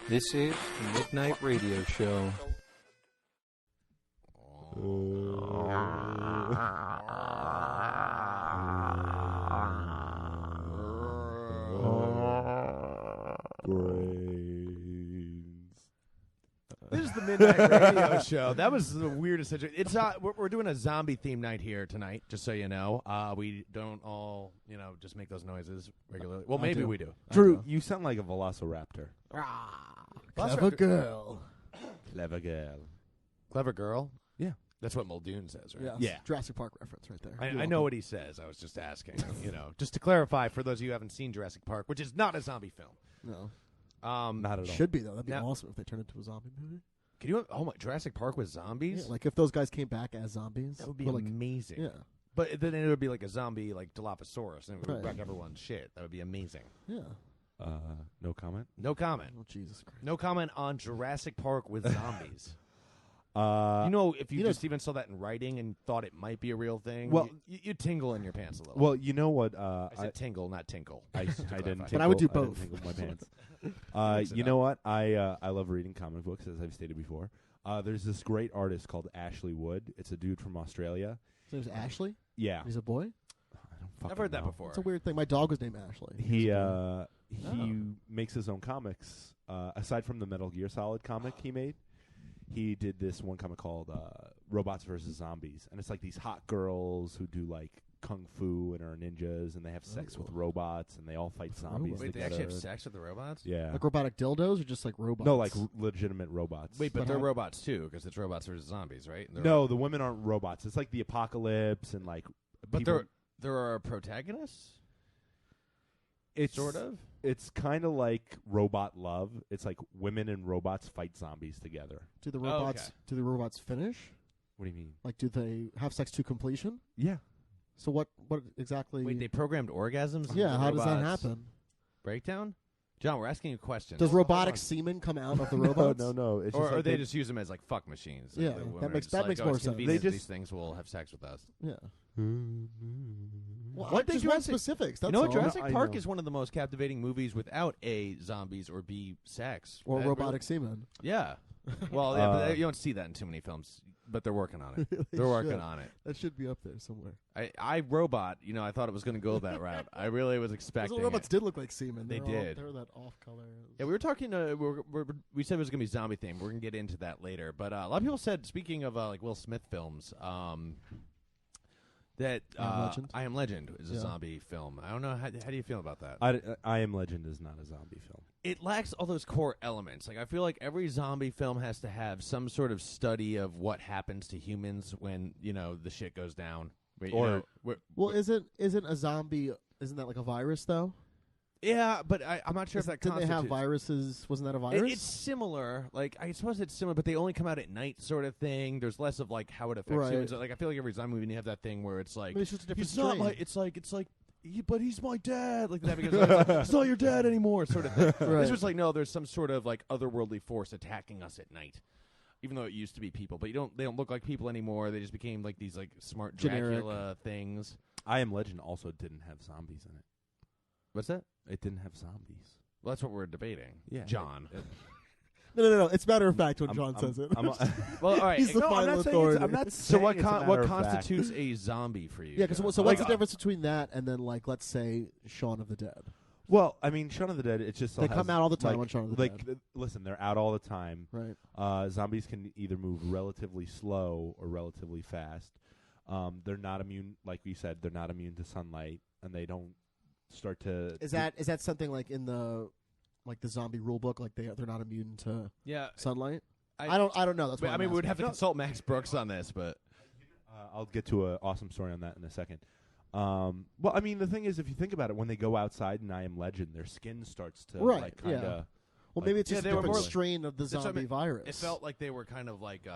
This is the Midnight Radio Show. This is the Midnight Radio Show. That was the weirdest situation. It's we're doing a zombie theme night here tonight, just so you know. We don't all, just make those noises regularly. Well, maybe we do. Drew, you sound like a velociraptor. Clever girl. Clever girl. Clever girl? Yeah. That's what Muldoon says, right? Yeah. Jurassic Park reference right there. I know what he says. I was just asking. Just to clarify for those of you who haven't seen Jurassic Park, which is not a zombie film. No. Not at all. Should be, though. That'd be awesome if they turned it into a zombie movie. Can you? Oh my! Jurassic Park with zombies? Yeah, like if those guys came back as zombies, that would be amazing. Yeah, but then it would be like a zombie, like Dilophosaurus, and it would wreck everyone's shit. That would be amazing. Yeah. No comment. No comment. Oh Jesus Christ! No comment on Jurassic Park with zombies. If you just even saw that in writing and thought it might be a real thing, well, you'd tingle in your pants a little. Well, you know what? I said tingle, not tinkle. I didn't tingle. But I would do both. I didn't tingle my pants. You know what? I love reading comic books, as I've stated before. There's this great artist called Ashley Wood. It's a dude from Australia. His name's Ashley? Yeah. He's a boy? I've heard that before. It's a weird thing. My dog was named Ashley. He makes his own comics. Aside from the Metal Gear Solid comic he made, he did this one comic called Robots vs. Zombies. And it's like these hot girls who do like kung fu and are ninjas, and they have sex with robots, and they all fight zombies Wait, together. they actually have sex with the robots? Yeah. Like robotic dildos or just like robots? No, like legitimate robots. Wait, but they're robots too, because it's robots versus zombies, right? No, the women aren't robots. It's like the apocalypse and like. But there are protagonists? It's sort of? It's kind of like Robot Love. It's like women and robots fight zombies together. Do the robots finish? What do you mean? Like, do they have sex to completion? Yeah. So what exactly? Wait, they programmed orgasms? Yeah, how does that happen? Breakdown? John, we're asking you questions. Does robotic semen come out of the robots? No. It's or just like they just use them as like fuck machines. Yeah, that makes more sense. These things will have sex with us. Yeah. Well, One thing just want specifics. That's all. all. Jurassic Park is one of the most captivating movies without A, zombies, or B, sex. Or robotic semen. Yeah. Well, but you don't see that in too many films, but they're working on it. They're working on it. That should be up there somewhere. I Robot, I thought it was going to go that route. I really was expecting Those robots did look like semen. They did. They were that off color. Yeah, we were talking. We said it was going to be zombie theme. We're going to get into that later. But a lot of people said, speaking of like Will Smith films, that I Am Legend is a zombie film. I don't know. How do you feel about that? I Am Legend is not a zombie film. It lacks all those core elements. Like I feel like every zombie film has to have some sort of study of what happens to humans when the shit goes down. Isn't a zombie? Isn't that like a virus though? Yeah, but I'm not sure if that didn't they have viruses? Wasn't that a virus? It's similar. Like I suppose it's similar, but they only come out at night, sort of thing. There's less of like how it affects humans. Like I feel like every zombie movie you have that thing where it's like it's just a different strain. Not like it's like. But he's my dad, like that because it's not your dad anymore, sort of thing. This was like, no, there's some sort of like otherworldly force attacking us at night, even though it used to be people. But they don't look like people anymore. They just became like these like smart Dracula things. I Am Legend also didn't have zombies in it. What's that? It didn't have zombies. Well, that's what we're debating. Yeah, John. No. It's matter of fact when John says it. Well, all right. He's the final authority. I'm not so saying what constitutes a zombie for you? Yeah, because what's the difference between that and then like let's say Shaun of the Dead? Well, I mean, Shaun of the Dead. It's just they come out all the time on Shaun of the Dead. Listen, they're out all the time. Right. Zombies can either move relatively slow or relatively fast. They're not immune, like we said. They're not immune to sunlight, and they don't start to. Is that something like in the zombie rule book? Like they're not immune to sunlight. I don't know. That's what I mean. We would have to consult Max Brooks on this, but I'll get to an awesome story on that in a second. Well, I mean, the thing is, if you think about it, when they go outside in I Am Legend, their skin starts to like kind of. Well, maybe it's just a different strain of the zombie virus. It felt like they were kind of like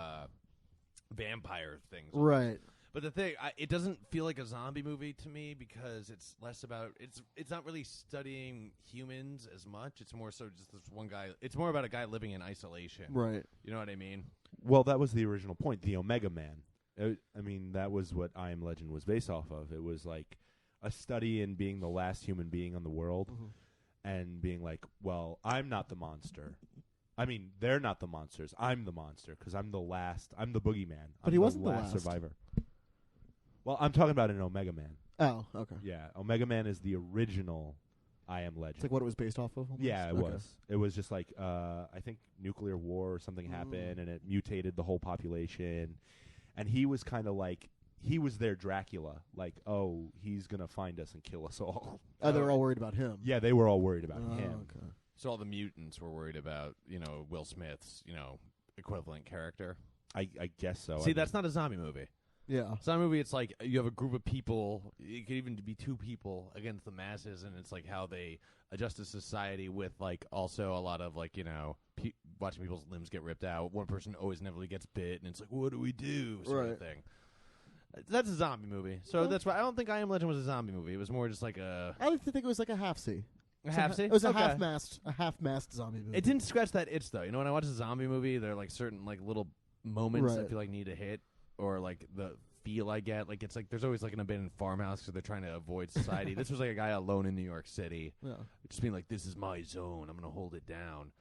vampire things, right? But the thing, it doesn't feel like a zombie movie to me because it's less about it's not really studying humans as much. It's more so just this one guy. It's more about a guy living in isolation, right? You know what I mean? Well, that was the original point, the Omega Man. I mean, that was what I Am Legend was based off of. It was like a study in being the last human being on the world and being like, well, I'm not the monster. I mean, they're not the monsters. I'm the monster because I'm the last. I'm the boogeyman. But he wasn't the last survivor. Well, I'm talking about an Omega Man. Oh, okay. Yeah, Omega Man is the original I Am Legend. It's like what it was based off of? Almost? Yeah, it was. It was just like, I think nuclear war or something happened, and it mutated the whole population. And he was kind of like, he was their Dracula. Like, oh, he's going to find us and kill us all. Oh, they were all worried about him. Yeah, they were all worried about him. Okay. So all the mutants were worried about, Will Smith's, equivalent character. I guess so. See, that's not a zombie movie. Yeah. Zombie movie, it's like you have a group of people. It could even be two people against the masses, and it's like how they adjust to society with, like, also a lot of, like, watching people's limbs get ripped out. One person always inevitably gets bit, and it's like, what do we do? Sort of thing. That's a zombie movie. So that's why I don't think I Am Legend was a zombie movie. It was more just like a... I like to think it was like a half-C. It was a half-mast zombie movie. It didn't scratch that itch, though. When I watch a zombie movie, there are like certain like little moments I feel like need to hit, or like the feel I get. Like it's like there's always like an abandoned farmhouse because they're trying to avoid society. This was like a guy alone in New York City, just being like, "This is my zone. I'm gonna hold it down."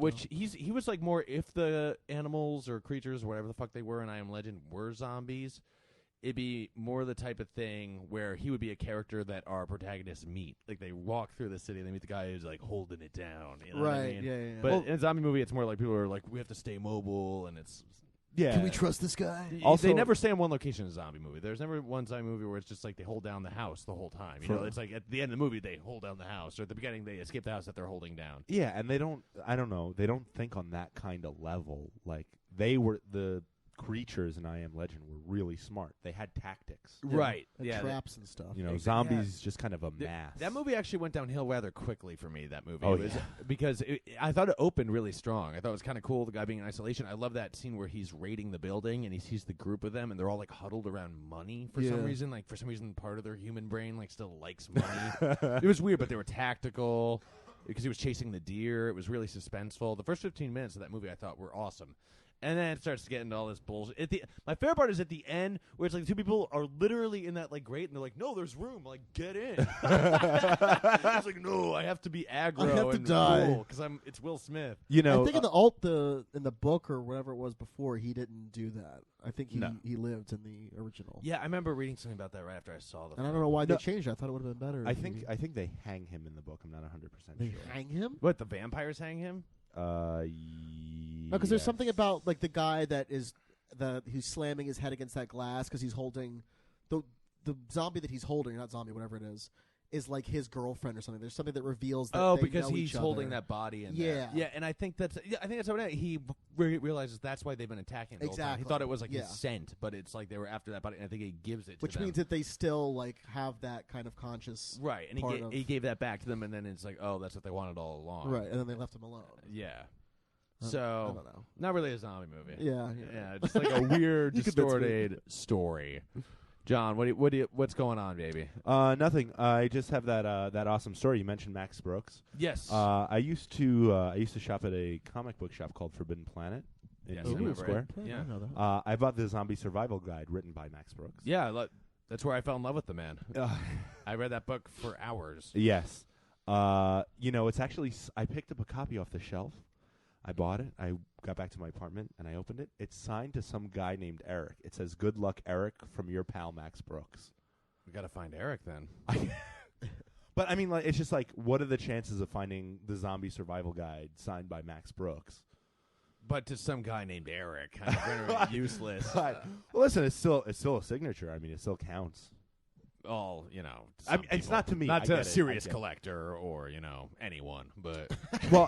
Which he was like more if the animals or creatures or whatever the fuck they were in I Am Legend were zombies. It'd be more the type of thing where he would be a character that our protagonists meet. Like, they walk through the city, they meet the guy who's, like, holding it down. You know what I mean? Yeah. But in a zombie movie, it's more like people are like, we have to stay mobile, and it's... Yeah. Can we trust this guy? Also, they never stay in one location in a zombie movie. There's never one zombie movie where it's just like they hold down the house the whole time. It's like at the end of the movie, they hold down the house, or at the beginning, they escape the house that they're holding down. Yeah, and they don't, I don't know, they don't think on that kind of level. Like, they were, the creatures in I Am Legend were really smart. They had tactics. Right. Traps and stuff. Zombies just kind of a mass. That movie actually went downhill rather quickly for me, that movie. Oh, Because I thought it opened really strong. I thought it was kind of cool, the guy being in isolation. I love that scene where he's raiding the building and he sees the group of them and they're all like huddled around money for some reason. Like, for some reason, part of their human brain like still likes money. It was weird, but they were tactical because he was chasing the deer. It was really suspenseful. The first 15 minutes of that movie I thought were awesome. And then it starts to get into all this bullshit. My favorite part is at the end, where it's like the two people are literally in that like grate, and they're like, "No, there's room. Like, get in." It's like, "No, I have to be aggro. I have to and die because it's Will Smith." I think in the book or whatever it was before, he didn't do that. I think he lived in the original. Yeah, I remember reading something about that right after I saw the. And I don't know why they changed it. I thought it would have been better. I think they hang him in the book. I'm not 100% sure. They hang him? What, the vampires hang him? No, because there's something about like the guy who's slamming his head against that glass because he's holding the zombie that he's holding, not zombie, whatever it is like his girlfriend or something. There's something that reveals that they because know he's each holding other. that body in there. Yeah, and I think that's what he realizes that's why they've been attacking him the whole time. He thought it was like his scent, but it's like they were after that body, and I think he gives it to Which them. means that they still like have that kind of conscious right, and he gave that back to them, and then it's like, oh, that's what they wanted all along. Right, and then they left him alone. Yeah. So, I don't know. Not really a zombie movie. Yeah, just like a weird, distorted story. John, what's going on, baby? Nothing. I just have that awesome story. You mentioned Max Brooks. Yes. I used to shop at a comic book shop called Forbidden Planet in Union Square. Yeah. I bought the Zombie Survival Guide written by Max Brooks. Yeah, that's where I fell in love with the man. I read that book for hours. Yes. It's actually I picked up a copy off the shelf. I bought it. I got back to my apartment, and I opened it. It's signed to some guy named Eric. It says, "Good luck, Eric, from your pal, Max Brooks." We got to find Eric then. But, I mean, like, it's just like, what are the chances of finding the Zombie Survival Guide signed by Max Brooks? But to some guy named Eric, kind of very useless. Well, listen, it's still a signature. I mean, it still counts. All, I mean, it's not to me. Not to a serious collector or, anyone, but... Well,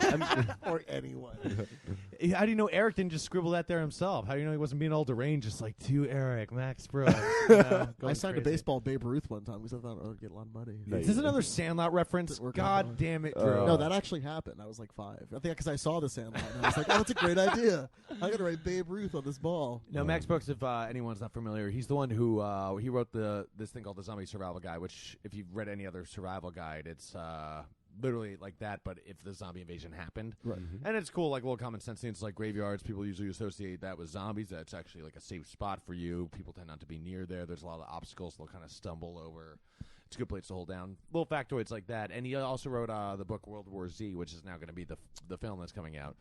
or anyone. How do you know Eric didn't just scribble that there himself? How do you know he wasn't being all deranged, just like, to Eric, Max Brooks? I signed a baseball Babe Ruth one time because I thought I would get a lot of money. Is this another Sandlot reference? God damn it, Drew. No, that actually happened. I was like 5. I think because I saw the Sandlot, and I was like, oh, that's a great idea. I'm going to write Babe Ruth on this ball. No, Max Brooks, if anyone's not familiar, he's the one who he wrote this thing called the Zombie Survival Guide, which if you've read any other survival guide, it's literally like that, but if the zombie invasion happened. Right. Mhm. And it's cool, like little common sense things like graveyards. People usually associate that with zombies. That's actually like a safe spot for you. People tend not to be near there. There's a lot of obstacles they'll kind of stumble over. It's a good place to hold down. Little factoids like that. And he also wrote the book World War Z, which is now going to be the film that's coming out.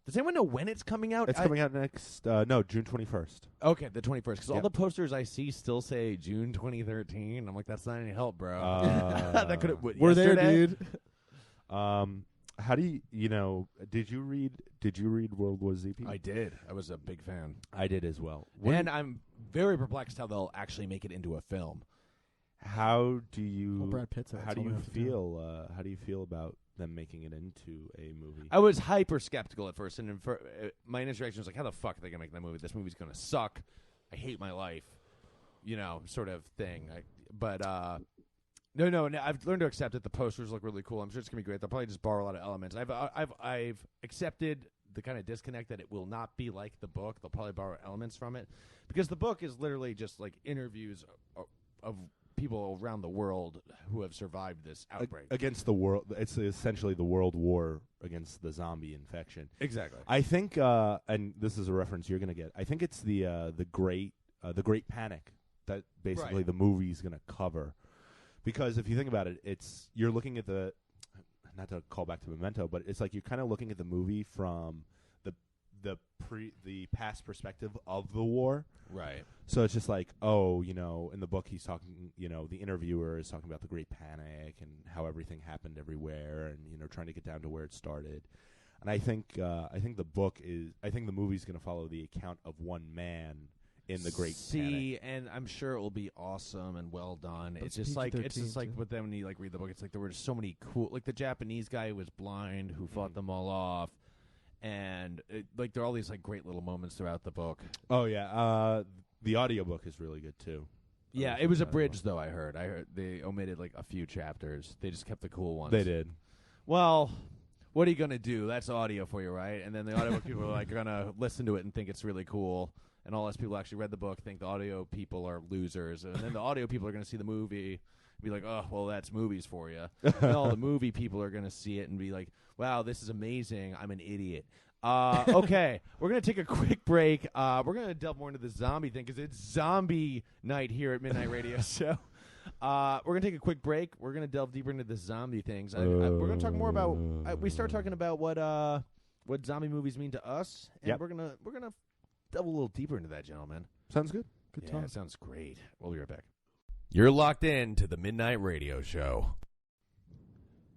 Does anyone know when it's coming out? It's coming out next, June 21st. Okay, the 21st. Because all Yep. the posters I see still say June 2013. I'm like, that's not any help, bro. That could have. We're there, dude. How do did you read World War Z? I did. I was a big fan. I did as well. And I'm very perplexed how they'll actually make it into a film. How do you Well, Brad Pitt's in it, how that's do all we you have to do. feel how do you feel about them making it into a movie? I was hyper skeptical at first, and my initial reaction was like, how the fuck are they going to make that movie? This movie's going to suck. I hate my life, sort of thing. No, I've learned to accept it. The posters look really cool. I'm sure it's going to be great. They'll probably just borrow a lot of elements. I've accepted the kind of disconnect that it will not be like the book. They'll probably borrow elements from it, because the book is literally just like interviews of people around the world who have survived this outbreak. Against the world, it's essentially the world war against the zombie infection. Exactly. I think, and this is a reference you're going to get. I think it's the Great Panic that basically Right. the movie's going to cover, because if you think about it, you're looking at not to call back to Memento, but it's like you're kind of looking at the movie from the past perspective of the war. Right. So it's just like, in the book he's talking, the interviewer is talking about the Great Panic and how everything happened everywhere, and trying to get down to where it started. And I think the movie's going to follow the account of one man in the Great Panic. And I'm sure it will be awesome and well done. But It's it's just like PG-13 with them when you read the book. It's like there were just so many cool, like the Japanese guy who was blind who fought them all off. And there are all these great little moments throughout the book. Oh yeah, the audiobook is really good too. Yeah, it was abridged though. I heard they omitted a few chapters. They just kept the cool ones. They did. Well, what are you gonna do? That's audio for you, right? And then the audiobook people are gonna listen to it and think it's really cool. And all us people who actually read the book think the audio people are losers. And then the audio people are gonna see the movie, and be like, oh, well, that's movies for you. And all the movie people are gonna see it and be like, wow, this is amazing. I'm an idiot. Okay, we're going to take a quick break. We're going to delve more into the zombie thing because it's zombie night here at Midnight Radio Show. We're going to take a quick break. We're going to delve deeper into the zombie things. We're going to talk more about we start talking about what zombie movies mean to us, and Yep. we're going to delve a little deeper into that, gentlemen. Sounds good. Good Yeah, talk. it sounds great. We'll be right back. You're locked in to the Midnight Radio Show.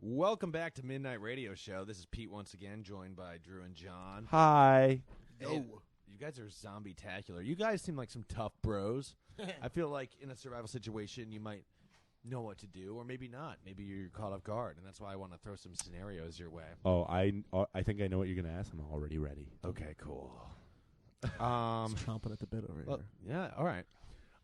Welcome back to Midnight Radio Show. This is Pete once again, joined by Drew and John. Hi. And you guys are zombie-tacular. You guys seem like some tough bros. I feel like in a survival situation, you might know what to do, or maybe not. Maybe you're caught off guard, and that's why I want to throw some scenarios your way. Oh, I think I know what you're going to ask. I'm already ready. Okay, cool. He's chomping at the bit over Well, here. yeah, all right.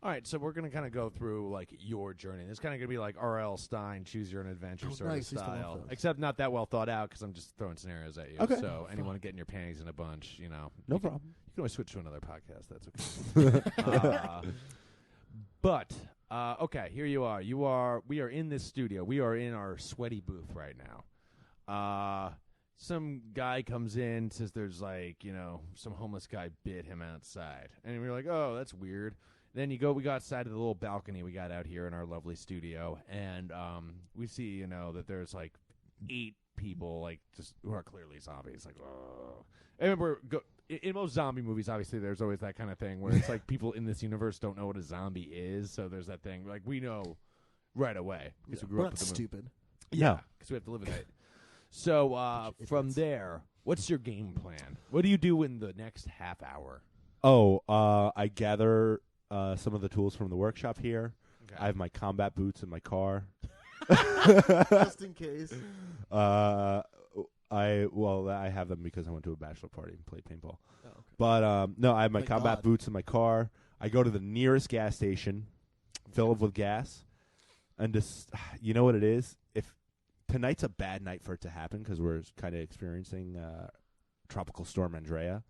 All right, so we're going to kind of go through, your journey. It's kind of going to be like R.L. Stein, Choose Your Own Adventure sort nice. of I used to love style. those. Except not that well thought out because I'm just throwing scenarios at you. Okay. So anyone getting your panties in a bunch, No you problem. You can always switch to another podcast. That's okay. Okay, here you are. We are in this studio. We are in our sweaty booth right now. Some guy comes in, says there's some homeless guy bit him outside. And we're like, oh, that's weird. Then we go outside to the little balcony we got out here in our lovely studio, and we see, that there's 8 people, just who are clearly zombies. Oh. I remember in most zombie movies, obviously, there's always that kind of thing where it's people in this universe don't know what a zombie is, so there's that thing we know right away because we grew We're up not with the movie. stupid. Yeah, because we have to live with it. So from there, what's your game plan? What do you do in the next half hour? Oh, I gather some of the tools from the workshop here. Okay. I have my combat boots in my car. Just in case. I have them because I went to a bachelor party and played paintball. Oh, okay. But no, I have my Thank combat God. boots in my car. I go to the nearest gas station, fill up with gas, and just you know what it is. If tonight's a bad night for it to happen because we're kind of experiencing Tropical Storm Andrea.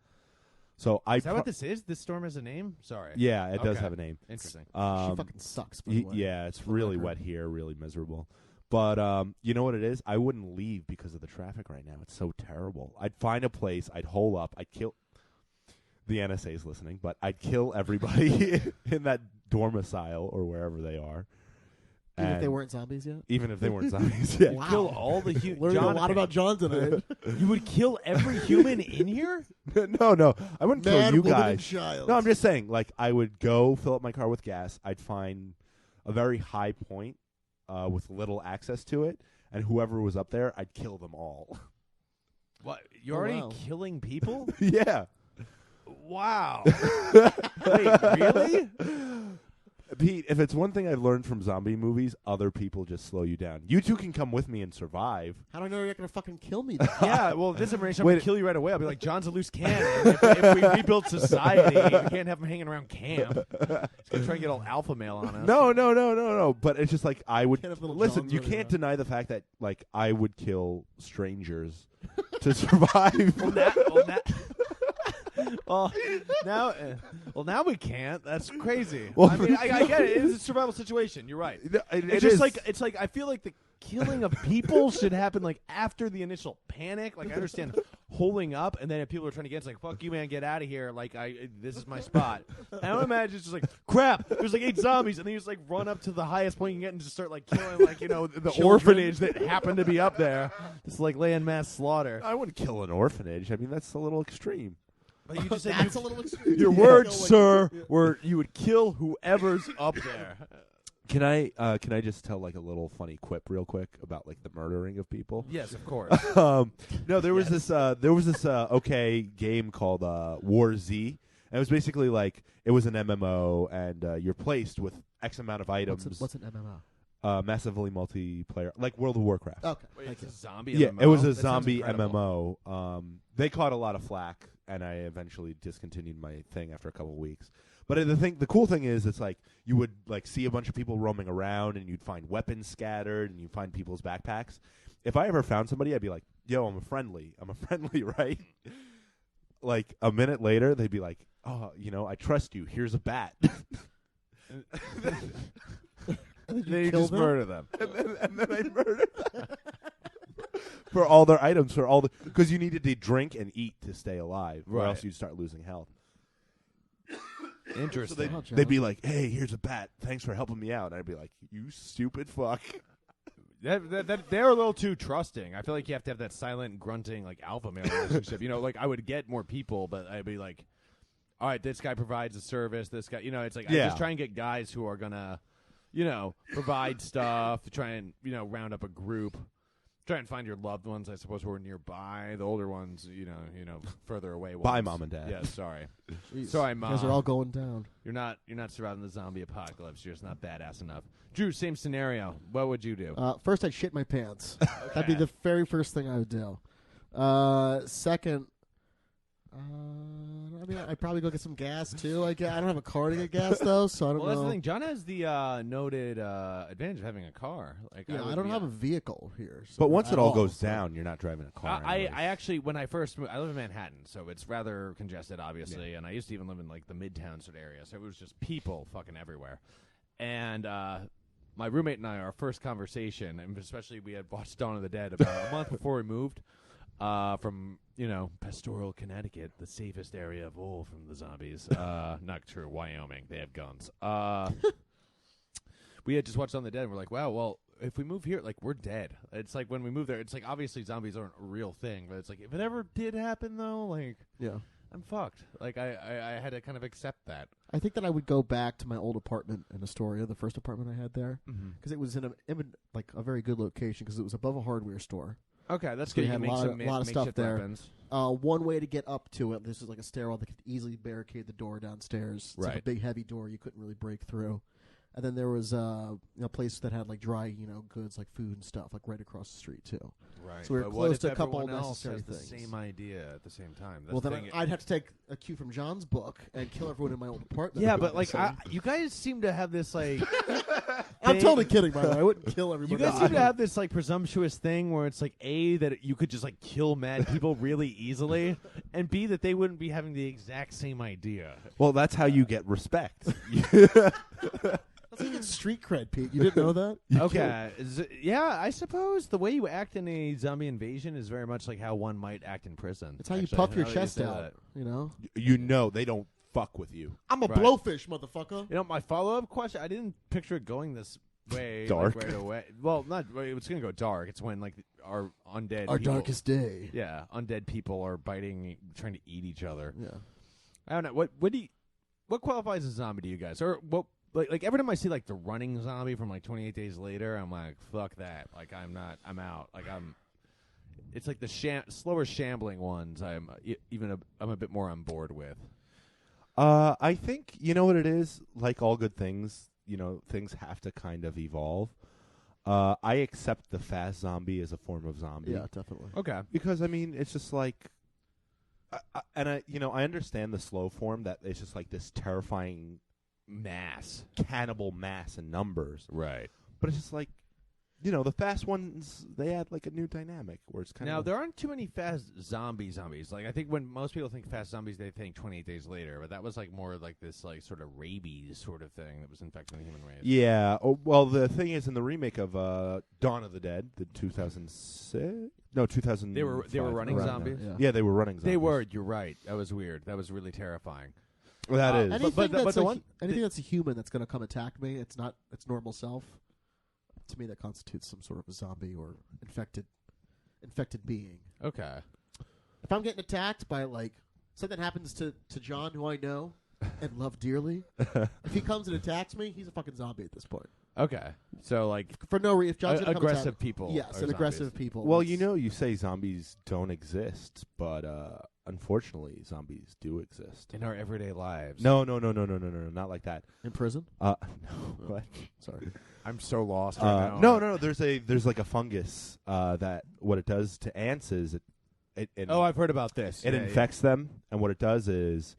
So Is that what this is? This storm has a name? Sorry. Yeah, it does Okay. have a name. Interesting. She fucking sucks, by the way. Yeah, it's For the really record. wet here, really miserable. But you know what it is? I wouldn't leave because of the traffic right now. It's so terrible. I'd find a place. I'd hole up. I'd kill. The NSA is listening, but I'd kill everybody in that domicile or wherever they are. Even if they weren't zombies yet? Even if they weren't zombies yet. Wow. Kill all the humans. Learning a lot about John tonight. You would kill every human in here? No. I wouldn't kill Man, you woman, guys. and child. No, I'm just saying, like, I would go fill up my car with gas. I'd find a very high point with little access to it, and whoever was up there, I'd kill them all. What? You're already wow. killing people? Yeah. Wow. Wait, really? Pete, if it's one thing I've learned from zombie movies, other people just slow you down. You two can come with me and survive. How do I know you're not going to fucking kill me then? Yeah, well, this information, I'm going to kill you right away. I'll be like, John's a loose cannon. If we rebuild society, we can't have him hanging around camp. He's going to try and get all alpha male on us. No. But it's just like I would Can't have little listen. Johns You running can't around. deny the fact that like I would kill strangers to survive. Well, now we can't. That's crazy. Well, I mean, I get it. It's a survival situation. You're right. It's just like I feel like the killing of people should happen like after the initial panic. Like I understand holding up, and then if people are trying to get, it's like fuck you, man, get out of here. Like this is my spot. I don't imagine it's just like crap. There's like 8 zombies, and then you just like run up to the highest point you can get and just start like killing like the orphanage that happened to be up there. Just like laying mass slaughter. I wouldn't kill an orphanage. I mean, that's a little extreme. But you just said That's a little extreme. your Yeah. words, Kill, like- sir, were you would kill whoever's up there. Can I just tell like a little funny quip real quick about like the murdering of people? Yes, of course. No, there was this okay game called War Z, and it was basically like it was an MMO, and you're placed with X amount of items. What's an MMO? Massively multiplayer, like World of Warcraft. Okay. Wait, Thank it's a you. zombie Yeah, MMO? it was a That sounds zombie incredible. MMO. They caught a lot of flack, and I eventually discontinued my thing after a couple of weeks. But the cool thing is, it's like you would like see a bunch of people roaming around, and you'd find weapons scattered, and you'd find people's backpacks. If I ever found somebody, I'd be like, "Yo, I'm a friendly, right?" Like a minute later, they'd be like, "Oh, I trust you. Here's a bat." Then you kill just them? murder them. and then I murdered them. For all their items, because you needed to drink and eat to stay alive, or Right. else you'd start losing health. So Interesting. they'd be like, "Hey, here's a bat. Thanks for helping me out." And I'd be like, "You stupid fuck." They're a little too trusting. I feel like you have to have that silent, grunting, like alpha male relationship. Like I would get more people, but I'd be like, all right, this guy provides a service. This guy, it's like I Yeah. just try and get guys who are gonna, provide stuff. Try and round up a group. Try and find your loved ones, I suppose, who are nearby. The older ones, further away. Ones. Bye, Mom and Dad. Yeah, sorry. Jeez. Sorry, You guys Mom. are all going down. You're not surviving the zombie apocalypse. You're just not badass enough. Drew, same scenario. What would you do? First, I'd shit my pants. That'd be the very first thing I would do. Second, I mean, I'd probably go get some gas too. I don't have a car to get gas though, so I don't Well, know. that's the thing. John has the noted advantage of having a car. Like, Yeah, I would don't be- have a vehicle here. So But once at it all all, goes so- down, you're not driving a car. I anyways. actually, when I first moved, I live in Manhattan, so it's rather congested, obviously. And I used to even live in like the Midtown sort of area, so it was just people fucking everywhere. And my roommate and I, our first conversation, and especially we had watched Dawn of the Dead about a month before we moved from Pastoral, Connecticut, the safest area of all from the zombies. Not true, Wyoming, they have guns. We had just watched Dawn of the Dead, and we're like, wow, well, if we move here, like, we're dead. It's like when we move there, it's like obviously zombies aren't a real thing, but it's like if it ever did happen, though, like, Yeah. I'm fucked. Like, I had to kind of accept that. I think that I would go back to my old apartment in Astoria, the first apartment I had there, because it was in a very good location because it was above a hardware store. Okay, that's So good. you You had can make a some lot of stuff makeshift there. weapons. One way to get up to it, this is like a stairwell that could easily barricade the door downstairs. It's like a Right. big, heavy door you couldn't really break through. And then there was a place that had like dry, goods like food and stuff, like right across the street too. Right. So we were but close what if to a couple everyone else necessary has the things. same idea at the same time? That's Well, the then thing. I'd have to take a cue from John's book and kill everyone in my old apartment. Yeah, but like, obviously. you guys seem to have this like. I'm thing- totally kidding, by the way. I wouldn't kill You everybody. guys seem to have this like presumptuous thing where it's like A, that you could just like kill mad people really easily, and B, that they wouldn't be having the exact same idea. Well, that's how you get respect. That's That's even street cred, Pete. You didn't know that? Okay. Yeah, I suppose the way you act in a zombie invasion is very much like how one might act in prison. It's how you Actually, puff your now that chest say out. that. You know? You know they don't fuck with you. I'm a Right. blowfish, motherfucker. You know, my follow-up question, I didn't picture it going this way. Dark. Like, right away. Well, not. It's going to go dark. It's when, like, our undead Our people, darkest day. Yeah, undead people are biting, trying to eat each other. Yeah. I don't know. What qualifies as a zombie to you guys? Or what? Like every time I see like the running zombie from like 28 Days Later, I'm like, fuck that. Like I'm out. Like it's like the slower shambling ones. I'm a bit more on board with. I think you know what it is. Like all good things, things have to kind of evolve. I accept the fast zombie as a form of zombie. Yeah, definitely. Okay. Because I mean, it's just like, I understand the slow form that it's just like this terrifying Mass. cannibal mass in numbers. Right. But it's just like, the fast ones, they add like a new dynamic where it's kind Now, of. there aren't too many fast zombies. Like, I think when most people think fast zombies, they think 28 Days Later. But that was like more like this like sort of rabies sort of thing that was infecting the human race. Yeah. Well, the thing is, in the remake of Dawn of the Dead, the 2006? No, 2000. They were running Around zombies? there, yeah. Yeah, they were running zombies. They were. You're right. That was weird. That was really terrifying. Well, that is. Anything but that's the a, one- anything that's a human that's going to come attack me, it's not its normal self. To me, that constitutes some sort of a zombie or infected being. Okay. If I'm getting attacked by like something happens to John, who I know and love dearly, if he comes and attacks me, he's a fucking zombie at this point. Okay. So like For no reason, if John's gonna come aggressive attack, people. yes, are and zombies. aggressive people. Well, It's- you say zombies don't exist, but unfortunately, zombies do exist. in our everyday lives. No, not like that. in prison. No, what? Sorry. I'm so lost right now. No. There's like a fungus that what it does to ants is it Oh, I've heard about this. it Yeah, infects them, and what it does is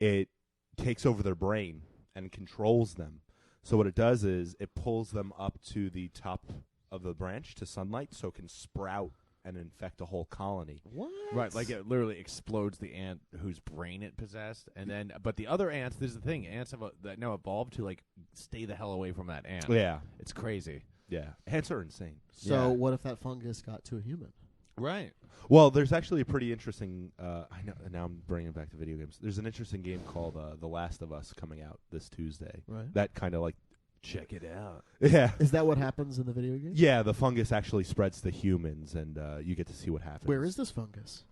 it takes over their brain and controls them. So what it does is it pulls them up to the top of the branch to sunlight, so it can sprout and infect a whole colony. What? Yeah. Right, like it literally explodes the ant whose brain it possessed, and then but the other ants. This is the thing: ants have that now evolved to like stay the hell away from that ant. Yeah, It's crazy. yeah. Ants are insane. So Yeah. what if that fungus got to a human? Right. Well, there's actually a pretty interesting. I know now I'm bringing it back to video games. There's an interesting game called The Last of Us coming out this Tuesday. Right. That kind of like, Check it out. yeah, Is that what happens in the video game? yeah. The fungus actually spreads to humans, and you get to see what happens. Where is this fungus?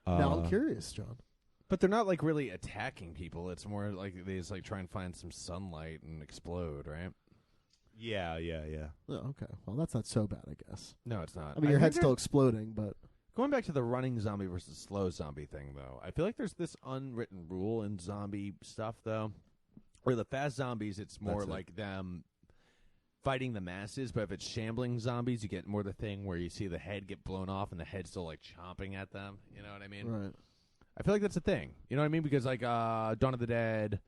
Now I'm curious, John. But they're not like really attacking people. It's more like they just like try and find some sunlight and explode, right? Yeah. Oh, okay. Well, that's not so bad, I guess. No, it's not. I mean, your think head's still exploding, but Going back to the running zombie versus slow zombie thing, though, I feel like there's this unwritten rule in zombie stuff, though, where the fast zombies, it's more That's it. like them fighting the masses, but if it's shambling zombies, you get more the thing where you see the head get blown off and the head's still, like, chomping at them. You know what I mean? right. I feel like that's a thing. You know what I mean? Because, like, Dawn of the Dead,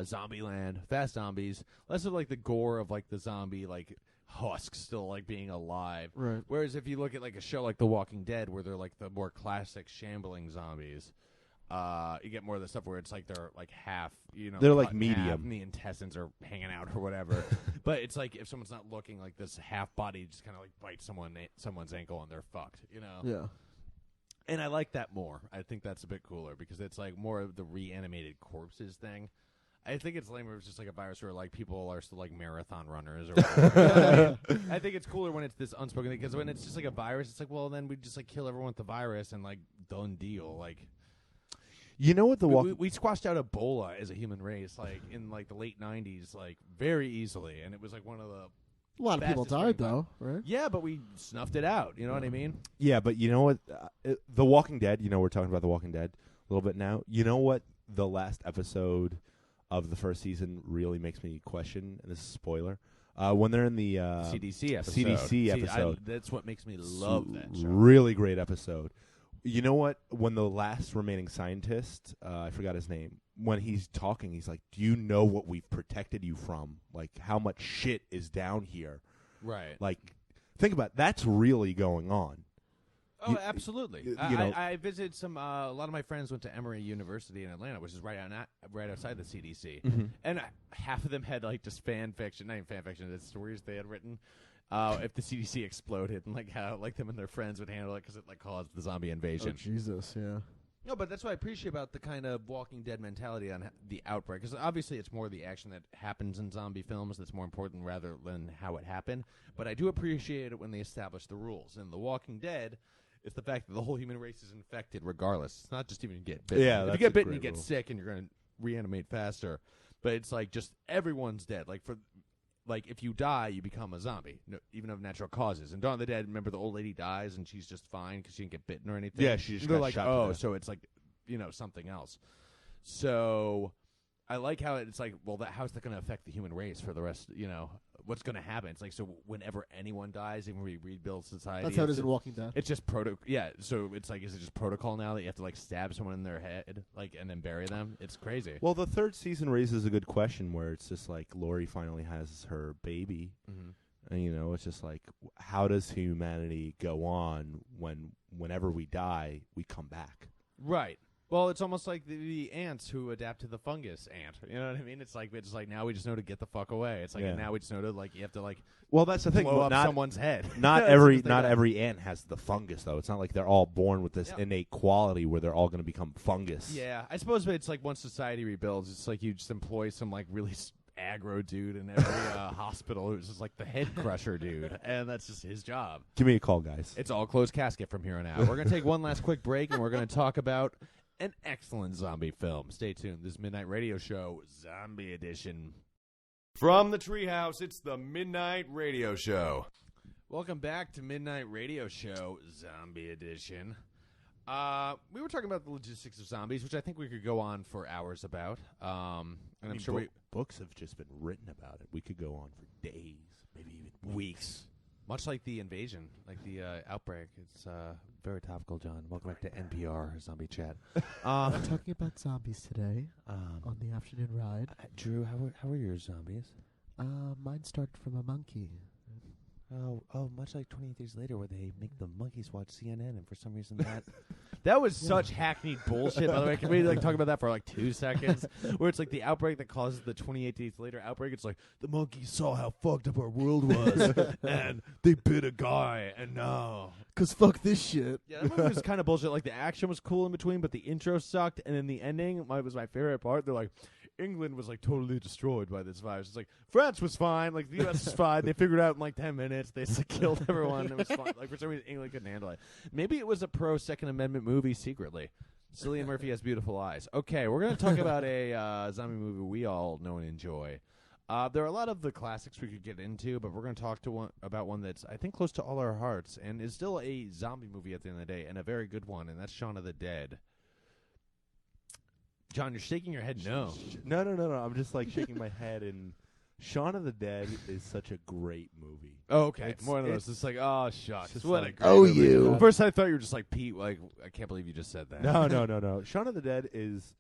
Zombieland, fast zombies, less of, like, the gore of, like, the zombie, like, husk still, like, being alive. Right. Whereas if you look at like a show like The Walking Dead, where they're like the more classic shambling zombies, you get more of the stuff where it's like they're like half, They're like cut in half medium. and the intestines are hanging out or whatever. But it's like if someone's not looking, like this half body just kind of like bites someone's ankle and they're fucked, Yeah. And I like that more. I think that's a bit cooler because it's like more of the reanimated corpses thing. I think it's lame where it's just like a virus where like people are still like marathon runners or whatever. I think it's cooler when it's this unspoken thing because when it's just like a virus, it's like, well, then we just like kill everyone with the virus and like done deal. Like, You know what the we squashed out Ebola as a human race like in like the late 90s like very easily, and it was like one of the A lot of people fastest died, thing, though, right? yeah, but we snuffed it out. You know what I mean? Yeah, but you know what? The Walking Dead. We're talking about The Walking Dead a little bit now. You know what? The last episode of the first season really makes me question, and this is a spoiler, when they're in the CDC episode. CDC episode. That's what makes me love that show. Really great episode. You know what? When the last remaining scientist, I forgot his name, when he's talking, he's like, do you know what we've protected you from? Like, how much shit is down here? Right. Like, think about it. That's really going on. Oh, absolutely. you know- I visited some. A lot of my friends went to Emory University in Atlanta, which is right outside the CDC, and half of them had like just fan fiction, not even fan fiction, the stories they had written. If the CDC exploded and like how like them and their friends would handle it because it like caused the zombie invasion. Oh, Jesus, yeah. No, but that's what I appreciate about the kind of Walking Dead mentality on the outbreak. Because obviously it's more the action that happens in zombie films that's more important rather than how it happened. But I do appreciate it when they establish the rules. In The Walking Dead, it's the fact that the whole human race is infected regardless. It's not just even get bitten. Yeah, if that's you get a bitten, you great get rule. sick and you're going to reanimate faster. But it's like just everyone's dead. Like if you die, you become a zombie, even of natural causes. And Dawn of the Dead, remember the old lady dies and she's just fine because she didn't get bitten or anything. Yeah, she just They're got like, shot to oh, death. so it's like, something else. So I like how it's like, well, how's that going to affect the human race for the rest? What's going to happen? It's like, so whenever anyone dies, even we rebuild society. That's how it is in Walking Dead. It's just Yeah. So it's like, is it just protocol now that you have to like stab someone in their head, like, and then bury them? It's crazy. Well, the third season raises a good question where it's just like Lori finally has her baby. And, it's just like, how does humanity go on whenever we die, we come back? Right. Well, it's almost like the ants who adapt to the fungus ant. You know what I mean? It's like now we just know to get the fuck away. It's like now we just know to like you have to like Well, that's the thing. blow up Not someone's head. not As every soon as they not die. every ant has the fungus though. It's not like they're all born with this innate quality where they're all going to become fungus. Yeah, I suppose it's like once society rebuilds, it's like you just employ some like really aggro dude in every hospital who's just like the head crusher dude, and that's just his job. Give me a call, guys. It's all closed casket from here on out. We're gonna take one last quick break, and we're gonna talk about an excellent zombie film. Stay tuned. This Midnight Radio Show, Zombie Edition. From the treehouse, it's the Midnight Radio Show. Welcome back to Midnight Radio Show, Zombie Edition. We were talking about the logistics of zombies, which I think we could go on for hours about. And I'm sure books have just been written about it. We could go on for days, maybe even weeks. Much like the invasion, like the outbreak. It's very topical, John. Welcome back to NPR Zombie Chat. We're talking about zombies today on the afternoon ride. Drew, how are your zombies? Mine started from a monkey. Oh, much like 28 Days Later, where they make the monkeys watch CNN, and for some reason that was such hackneyed bullshit. By the way, can we like talk about that for like 2 seconds? Where it's like the outbreak that causes the 28 Days Later outbreak. It's like the monkeys saw how fucked up our world was, and they bit a guy, and no. 'Cause fuck this shit. Yeah, that movie was kind of bullshit. Like the action was cool in between, but the intro sucked, and then the ending was my favorite part. They're like, England was like totally destroyed by this virus. It's like France was fine, like the U.S. was fine. They figured it out in like 10 minutes. They just killed everyone. It was fine. Like for some reason, England couldn't handle it. Maybe it was a pro Second Amendment movie secretly. Cillian Murphy has beautiful eyes. Okay, we're gonna talk about a zombie movie we all know and enjoy. There are a lot of the classics we could get into, but we're going to talk about one that's, I think, close to all our hearts and is still a zombie movie at the end of the day, and a very good one, and that's Shaun of the Dead. John, you're shaking your head no. No. I'm just like shaking my head. And Shaun of the Dead is such a great movie. Oh, okay. It's- More of those. It's like, oh, shucks. just What like, a great oh, movie. you. First, I thought you were just like, Pete, like, I can't believe you just said that. No. Shaun of the Dead is,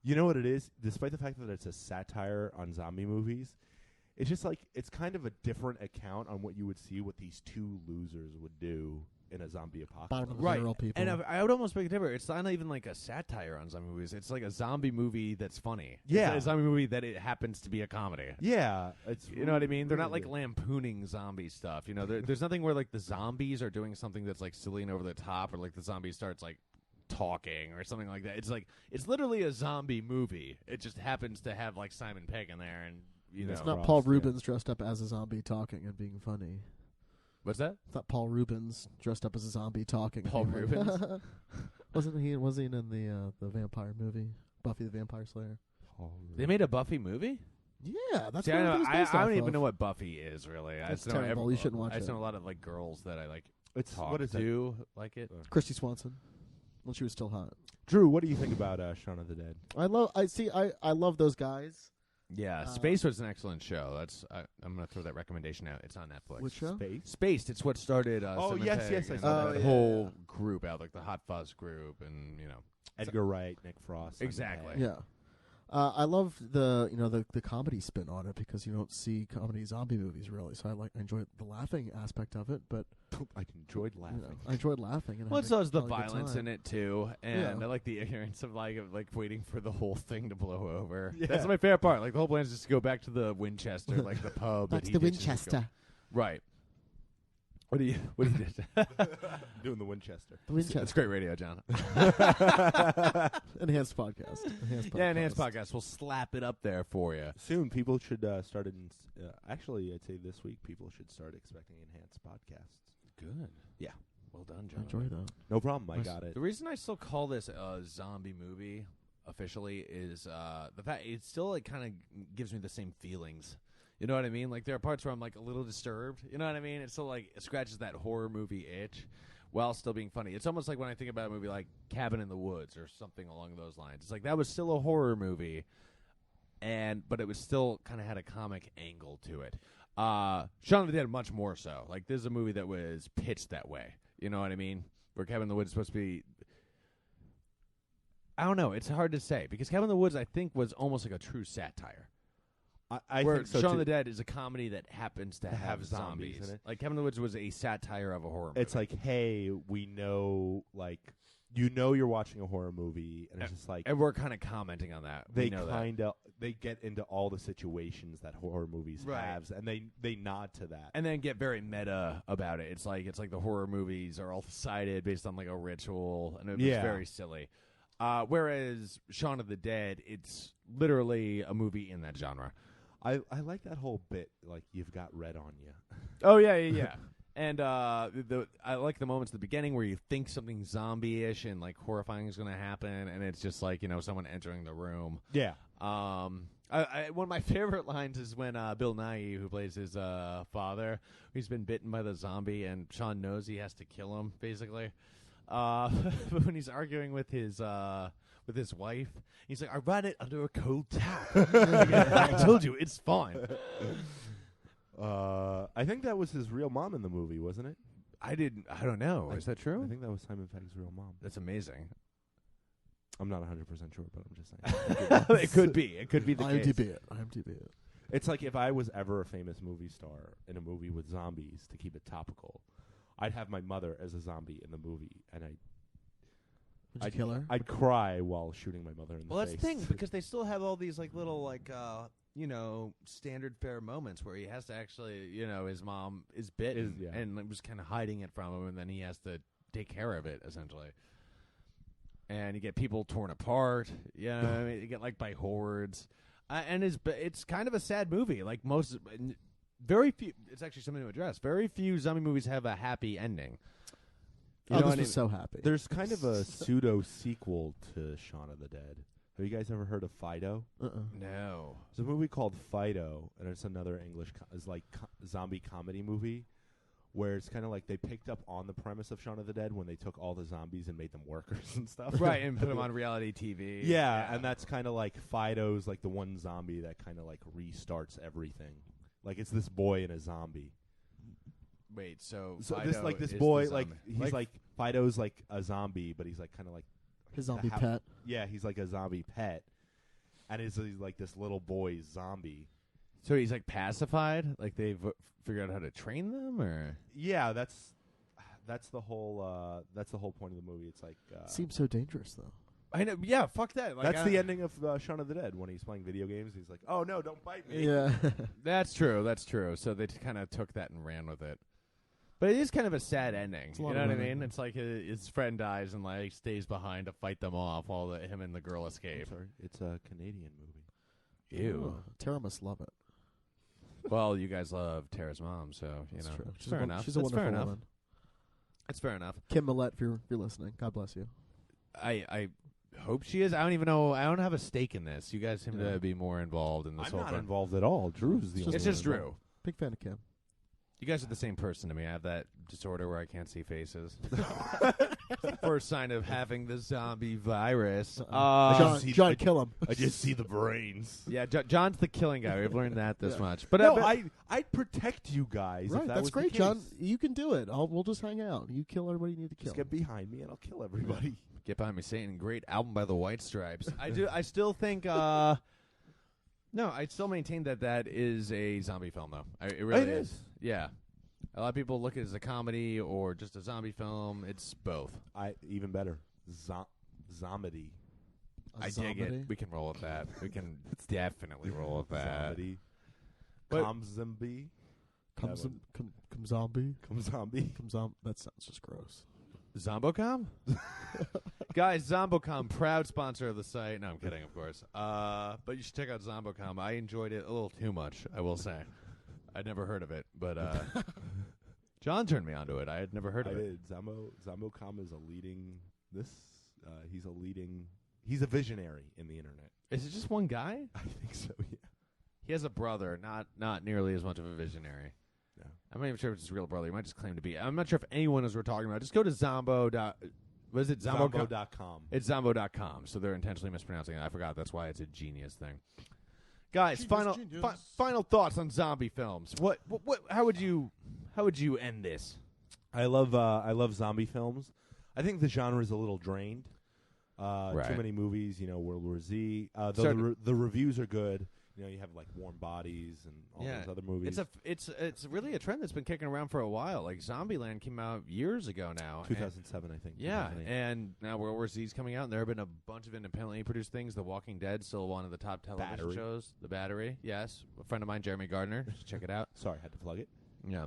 you know what it is? Despite the fact that it's a satire on zombie movies, it's just like, it's kind of a different account on what you would see what these two losers would do in a zombie apocalypse. Bottom of the Right. barrel people. And I would almost make it different. It's not even like a satire on zombie movies. It's like a zombie movie that's funny. Yeah. It's a zombie movie that it happens to be a comedy. Yeah. It's You know what I mean? They're not like really- lampooning zombie stuff. You know, there's nothing where like the zombies are doing something that's like silly and over the top, or like the zombie starts like talking or something like that. It's like it's literally a zombie movie. It just happens to have like Simon Pegg in there, and you know. It's not Ross, Paul yeah. Rubens dressed up as a zombie talking and being funny. What's that? It's not Paul Rubens dressed up as a zombie talking. and Paul being funny. Rubens? Wasn't he in the vampire movie, Buffy the Vampire Slayer? They made a Buffy movie? Yeah, that's See, what I, it know, was I based don't off even of. know what Buffy is really. I That's just know terrible. You shouldn't watch I just it. know a lot of like girls that I like It's talk what is that? to like it. Christy Swanson, when she was still hot. Drew, what do you think about Shaun of the Dead? I love those guys. Yeah, Space was an excellent show. That's I'm gonna throw that recommendation out. It's on Netflix. Which show? Space. Spaced. It's what started. Oh, Simon yes, Pegg yes, I and saw that that. whole group out, like the Hot Fuzz group, and you know. Edgar Wright, Nick Frost. Simon Exactly. Pegg. Yeah. I love the comedy spin on it because you don't see comedy zombie movies really. So I enjoy the laughing aspect of it, but I enjoyed laughing. I enjoyed laughing. And Well, having so is the a good violence time. in it too, and Yeah. I like the ignorance of like waiting for the whole thing to blow over. Yeah. That's my favorite part. Like the whole plan is just to go back to the Winchester, like the pub. Back that to he the ditches and go- Winchester. Right. What do you did? Doing the Winchester. The Winchester. That's great radio, John. Enhanced podcast. Yeah, Enhanced Podcast. We'll slap it up there for you. Soon, people should start. Actually, I'd say this week, people should start expecting enhanced podcasts. Good. Yeah. Well done, John. Enjoy that. No problem. I got it. The reason I still call this a zombie movie officially is the fact it still like kind of gives me the same feelings. You know what I mean? Like there are parts where I'm like a little disturbed. You know what I mean? It still like scratches that horror movie itch while still being funny. It's almost like when I think about a movie like Cabin in the Woods or something along those lines. It's like that was still a horror movie, but it was still kind of had a comic angle to it. Shaun of the Dead much more so. Like this is a movie that was pitched that way. You know what I mean? Where Cabin in the Woods is supposed to be. I don't know. It's hard to say because Cabin in the Woods I think was almost like a true satire. I Where think so Shaun of too. the Dead is a comedy that happens to have zombies in it. Like Cabin in the Woods was a satire of a horror movie. It's like, hey, we know, like, you're watching a horror movie, and it's just like and we're kind of commenting on that. they We know that. kind of they get into all the situations that horror movies Right. have, and they nod to that. And then get very meta about it. It's like the horror movies are all decided based on like a ritual, and it was Yeah. very silly. Whereas Shaun of the Dead, it's literally a movie in that genre. I like that whole bit, like you've got red on you. Oh yeah. And I like the moments at the beginning where you think something zombie-ish and like horrifying is going to happen, and it's just like someone entering the room. Yeah, One of my favorite lines is when Bill Nighy, who plays his father, he's been bitten by the zombie, and Sean knows he has to kill him, basically. But when he's arguing with his wife, he's like, "I ran it under a cold tap." I told you, it's fine. I think that was his real mom in the movie, wasn't it? I don't know. Is that true? I think that was Simon Pegg's real mom. That's amazing. I'm not 100% sure, but I'm just saying. It could be. It could be the case. IMDb it. It's like if I was ever a famous movie star in a movie with zombies, to keep it topical, I'd have my mother as a zombie in the movie, and Would you kill her? I'd cry while shooting my mother in the Well, that's face. the thing, because they still have all these like little like standard fare moments where he has to actually, his mom is bitten yeah. and was kind of hiding it from him, and then he has to take care of it essentially. And you get people torn apart. You get like by hordes, and it's kind of a sad movie. Like very few. It's actually something to address. Very few zombie movies have a happy ending. You know This what I was mean? so happy. There's kind of a pseudo sequel to Shaun of the Dead. Have you guys ever heard of Fido? No. There's a movie called Fido, and it's another English zombie comedy movie, where it's kind of like they picked up on the premise of Shaun of the Dead when they took all the zombies and made them workers and stuff. Right, and put them on reality TV. Yeah, and that's kind of like Fido's like the one zombie that kind of like restarts everything. Like it's this boy and a zombie. Wait, so So Fido this is boy the like zombie. he's like Fido's like a zombie, but he's like kind of like His zombie the pet. Yeah, he's like a zombie pet, and he's like this little boy zombie. So he's like pacified? Like they've figured out how to train them, or Yeah, that's the whole point of the movie. It's like Seems so dangerous though. I know. Yeah, fuck that. Like, that's the ending of Shaun of the Dead when he's playing video games. He's like, "Oh no, don't bite me." Yeah. That's true. That's true. So they kind of took that and ran with it. But it is kind of a sad ending. It's a You lot know of what I women. mean? It's like his friend dies and like stays behind to fight them off while him and the girl escape. Sorry, it's a Canadian movie. Ew. Oh, Tara must love it. Well, you guys love Tara's mom, so That's true. it's fair enough. She's a That's wonderful fair enough. woman. That's fair enough. Kim Millett, if you're listening, God bless you. I hope she is. I don't even know. I don't have a stake in this. You guys seem Yeah. to be more involved in this I'm whole not thing. involved at all. Drew's the only It's one just involved. Drew. Big fan of Kim. You guys are the same person to me. I have that disorder where I can't see faces. First sign of having the zombie virus. John, kill him. I just see the brains. Yeah, John's the killing guy. We've learned that this much. But No, but- I'd protect you guys. Right, if that that's was great, the John. case. You can do it. We'll just hang out. You kill everybody you need to kill. Just get behind me and I'll kill everybody. Get Behind Me, Satan. Great album by the White Stripes. I still think. No, I still maintain that is a zombie film, though. It really is. Yeah. A lot of people look at it as a comedy or just a zombie film. It's both. Even better. Zomedy. I dig it. We can roll with that. We can definitely roll with that. Zomedy. But- Zombie. Come zombie. Come zombie. That sounds just gross. Zombocom? Guys, Zombocom, proud sponsor of the site. No, I'm kidding, of course. But you should check out Zombocom. I enjoyed it a little too much, I will say. I'd never heard of it, but John turned me onto it. I had never heard of it. Zombocom is he's a visionary in the internet. Is it just one guy? I think so, yeah. He has a brother, not nearly as much of a visionary. No. I'm not even sure if it's his real brother. He might just claim to be. I'm not sure if anyone knows what we're talking about. Just go to Zombo. Was it Zombo? Zombo.com. It's Zombo.com, so they're intentionally mispronouncing it. I forgot. That's why it's a genius thing. Guys, final thoughts on zombie films. What how would you end this? I love zombie films. I think the genre is a little drained. Right. Too many movies, World War Z. The reviews are good. You have like Warm Bodies and all those other movies. It's really a trend that's been kicking around for a while. Like Zombieland came out years ago now. 2007, I think. Yeah, and now World War Z is coming out, and there have been a bunch of independently produced things. The Walking Dead, still one of the top television shows. The Battery, yes. A friend of mine, Jeremy Gardner. Check it out. Sorry, had to plug it. Yeah.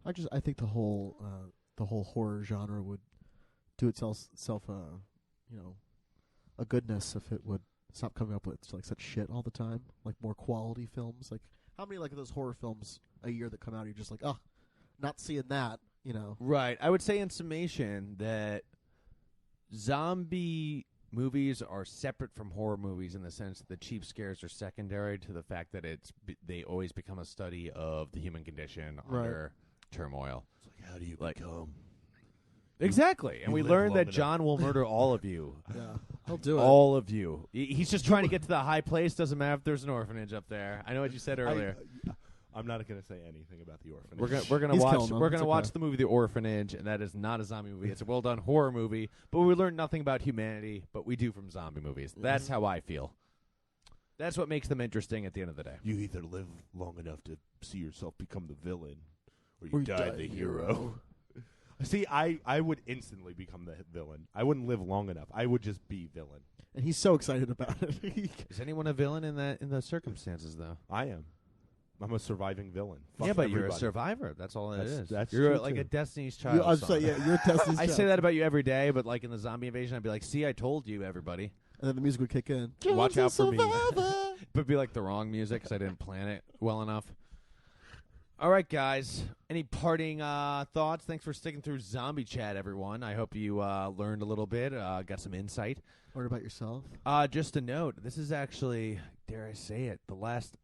I think the whole horror genre would do itself a goodness if it would stop coming up with like such shit all the time, like more quality films. Like how many like of those horror films a year that come out, you're just like, oh, not seeing that, Right. I would say in summation that zombie movies are separate from horror movies in the sense that the cheap scares are secondary to the fact that they always become a study of the human condition under turmoil. It's like, how do you become? Exactly. And we learned that enough. John will murder all of you. Yeah, he'll do it. All of you. He's just trying to get to the high place. Doesn't matter if there's an orphanage up there. I know what you said earlier. I'm not going to say anything about the orphanage. We're gonna watch the movie The Orphanage, and that is not a zombie movie. It's a well done horror movie, but we learn nothing about humanity, but we do from zombie movies. That's how I feel. That's what makes them interesting at the end of the day. You either live long enough to see yourself become the villain, or you die the hero. See, I would instantly become the villain. I wouldn't live long enough. I would just be villain. And he's so excited about it. Is anyone a villain in those circumstances, though? I am. I'm a surviving villain. Fuck but everybody. You're a survivor. That's all it is. That's you're true like too. a Destiny's Child. You're a Destiny's I Child. say that about you every day, but like in the zombie invasion, I'd be like, "See, I told you, everybody." And then the music would kick in. Watch out for me. But it'd be like the wrong music because I didn't plan it well enough. All right, guys. Any parting thoughts? Thanks for sticking through Zombie Chat, everyone. I hope you learned a little bit, got some insight. Learn about yourself. Just a note. This is actually, dare I say it, the last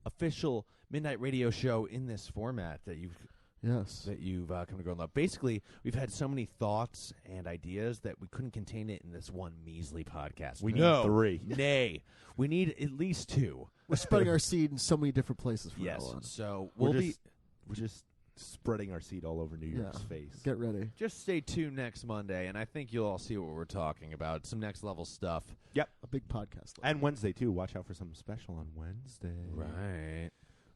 official Midnight Radio show in this format that you've come to grow and love. Basically, we've had so many thoughts and ideas that we couldn't contain it in this one measly podcast. We need 3. Nay. We need at least 2. We're spreading our seed in so many different places from now on. So we're just spreading our seed all over New York's face. Get ready. Just stay tuned next Monday, and I think you'll all see what we're talking about. Some next level stuff. Yep. A big podcast. And Wednesday, too. Watch out for something special on Wednesday. Right.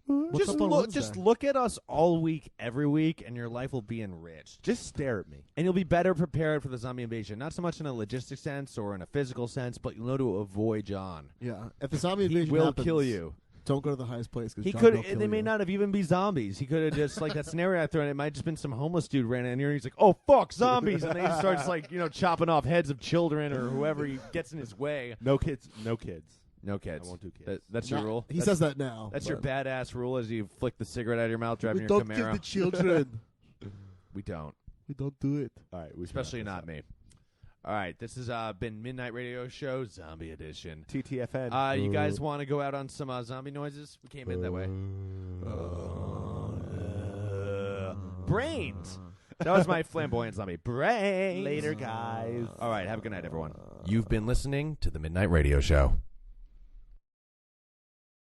What's up on Wednesday? Just look at us all week, every week, and your life will be enriched. Just stare at me. And you'll be better prepared for the zombie invasion. Not so much in a logistic sense or in a physical sense, but you'll know to avoid John. Yeah. If the zombie He invasion will happens, kill you. Don't go to the highest place because He could. They may not have even be zombies. He could have just like that scenario I threw in. It might have just been some homeless dude ran in here. And he's like, "Oh fuck, zombies!" And then he starts like chopping off heads of children or whoever he gets in his way. No kids. No kids. No kids. I won't do kids. That's your rule. He says that now. That's your badass rule as you flick the cigarette out of your mouth driving We your don't Camaro. give the children. We don't. We don't do it. All right. Especially not me. All right. This has been Midnight Radio Show, Zombie Edition. TTFN. You guys want to go out on some zombie noises? We came in that way. Brains. That was my flamboyant zombie. Brains. Later, guys. All right. Have a good night, everyone. You've been listening to the Midnight Radio Show.